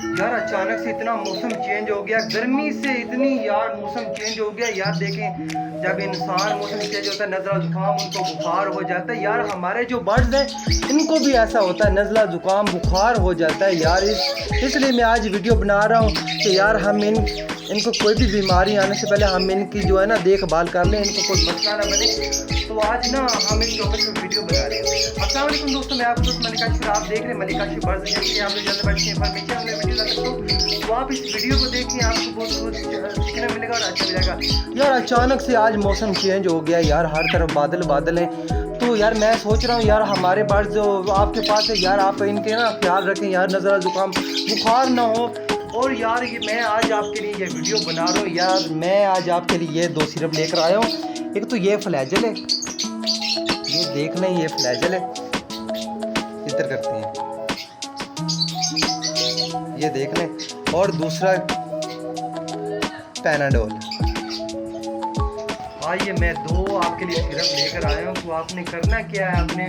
यार अचानक से इतना मौसम चेंज हो गया, गर्मी से इतनी यार मौसम चेंज हो गया यार। देखें जब इंसान मौसम चेंज होता है नज़ला जुकाम उनको बुखार हो जाता है यार। हमारे जो बर्ड्स हैं इनको भी ऐसा होता है, नज़ला जुकाम बुखार हो जाता है यार। इसलिए मैं आज वीडियो बना रहा हूँ कि यार हम इनको कोई भी बीमारी आने से पहले हम इनकी जो है ना देखभाल कर लें, इनको कोई मसला ना बने। तो आज ना हम इस टॉपिक पर वीडियो बना रहे हैं। अस्सलाम वालेकुम दोस्तों, मैं आपको दोस्त मलिका शिर, आप देख रहे हैं मलिका शिर बर्ड्स। जैसे आप लोग ज़्यादा बढ़ के इन्फॉर्मेशन हमने वीडियो ला सकते हो, तो आप इस वीडियो को देखिए, आपको बहुत बहुत सीखने मिलेगा और अच्छा मिलेगा। यार अचानक से आज मौसम चेंज हो गया यार, हर तरफ बादल बादल हैं। तो यार मैं सोच रहा हूँ यार हमारे बर्ड्स जो आपके पास है यार, आप इनके ना ख्याल रखें यार, नज़ला जुकाम बुखार ना हो। और यार ये मैं आज आपके लिए ये वीडियो बना रहा हूँ यार। मैं आज आपके लिए ये 2 सिरप लेकर आया हूँ। एक तो ये फ्लैजल है, ये देख लें, ये फ्लैजल है, इधर करते हैं, ये देख लें। और दूसरा पैनाडोल। आइए मैं 2 आपके लिए सिरप लेकर आया हूँ। तो आपने करना क्या है, आपने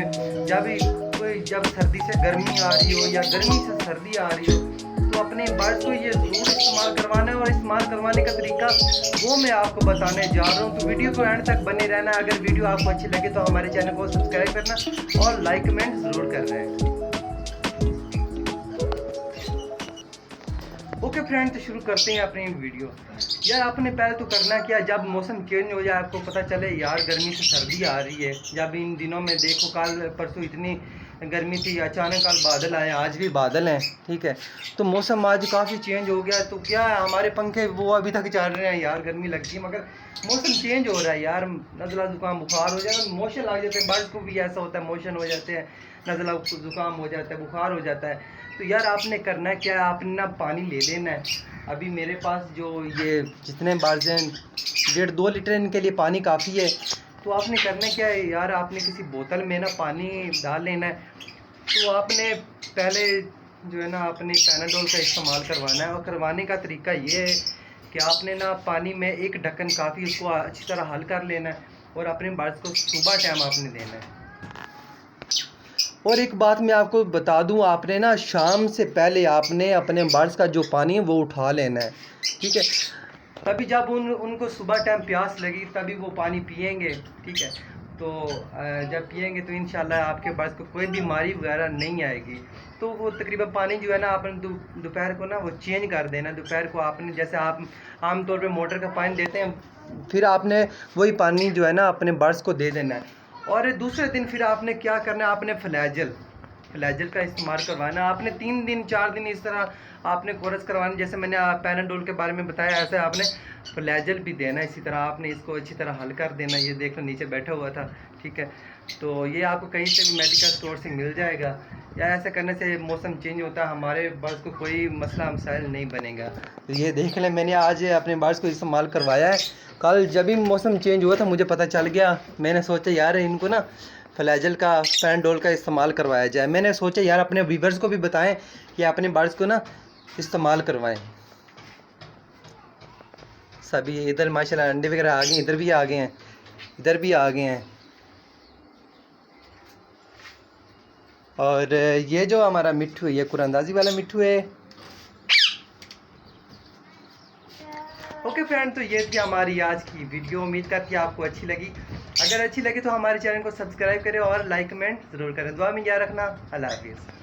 जब सर्दी से गर्मी आ रही हो या गर्मी से सर्दी आ रही हो, तो अपने बर्ड्स को ये ज़रूर इस्तेमाल करवाना है। और इस्तेमाल करवाने का तरीका वो मैं आपको बताने जा रहा हूँ। तो वीडियो को एंड तक बने रहना। अगर वीडियो आपको अच्छी लगे तो हमारे चैनल को सब्सक्राइब करना और लाइक कमेंट ज़रूर करना है। ओके फ्रेंड, तो शुरू करते हैं अपनी वीडियो। यार आपने पहले तो करना क्या, जब मौसम चेंज हो जाए, आपको पता चले यार गर्मी से सर्दी आ रही है। जब इन दिनों में देखो, कल परसों इतनी गर्मी थी, अचानक कल बादल आए, आज भी बादल हैं, ठीक है। तो मौसम आज काफ़ी चेंज हो गया। तो क्या है, हमारे पंखे वो अभी तक चल रहे हैं यार, गर्मी लगती है, मगर मौसम चेंज हो रहा है यार। नज़ला जुकाम बुखार हो जाएगा, मोशन लग जाते हैं, बर्ड्स को भी ऐसा होता है, मोशन हो जाते हैं, नज़ला जुकाम हो जाता है, बुखार हो जाता है। तो यार आपने करना क्या है, आपने ना पानी ले लेना है। अभी मेरे पास जो ये जितने बर्ड्स हैं 1.5-2 लीटर इनके लिए पानी काफ़ी है। तो आपने करना क्या है यार, आपने किसी बोतल में ना पानी डाल लेना है। तो आपने पहले जो है ना अपने पैनाडोल का इस्तेमाल करवाना है। और करवाने का तरीका ये है कि आपने ना पानी में एक ढक्कन काफ़ी, उसको अच्छी तरह हल कर लेना है। और अपने बर्ड्स को सुबह टाइम आपने देना है। और एक बात मैं आपको बता दूं, आपने ना शाम से पहले आपने अपने बर्ड्स का जो पानी है वो उठा लेना है, ठीक है। तभी जब उनको सुबह टाइम प्यास लगी तभी वो पानी पिएंगे, ठीक है। तो जब पिएंगे तो इंशाल्लाह आपके बर्ड्स को कोई बीमारी वगैरह नहीं आएगी। तो वो तकरीबन पानी जो है ना आपने दोपहर को ना वो चेंज कर देना। दोपहर को आपने जैसे आप आमतौर पे मोटर का पानी देते हैं, फिर आपने वही पानी जो है ना अपने बर्ड्स को दे देना है। और दूसरे दिन फिर आपने क्या करना है, आपने फ्लैजल का इस्तेमाल करवाना। आपने 3 दिन 4 दिन इस तरह आपने कोर्स करवाना। जैसे मैंने पैनाडोल के बारे में बताया, ऐसे आपने फ्लैजल भी देना। इसी तरह आपने इसको अच्छी तरह हल कर देना। ये देख लो नीचे बैठा हुआ था, ठीक है। तो ये आपको कहीं से भी मेडिकल स्टोर से मिल जाएगा। या ऐसा करने से मौसम चेंज होता है, हमारे बर्ड्स को कोई मसला मसाइल नहीं बनेगा। तो ये देख लें, मैंने आज अपने बर्ड्स को इस्तेमाल करवाया है। कल जब भी मौसम चेंज हुआ था मुझे पता चल गया, मैंने सोचा यार इनको ना फ्लैजल का पैनाडोल का इस्तेमाल करवाया जाए। मैंने सोचा यार अपने व्यूवर्स को भी बताएं कि अपने बर्ड्स को ना इस्तेमाल करवाएं। सभी इधर माशाल्लाह अंडे वगैरह आ गए, इधर भी आ गए हैं, इधर भी आ गए हैं। और ये जो हमारा मिट्ठू है, ये कुरानंदाजी वाला मिट्ठू है। ओके फ्रेंड, तो ये थी हमारी आज की वीडियो। उम्मीद करती है आपको अच्छी लगी। अगर अच्छी लगी तो हमारे चैनल को सब्सक्राइब करें और लाइक कमेंट ज़रूर करें। दुआ में याद रखना। अल्लाह हाफिज़।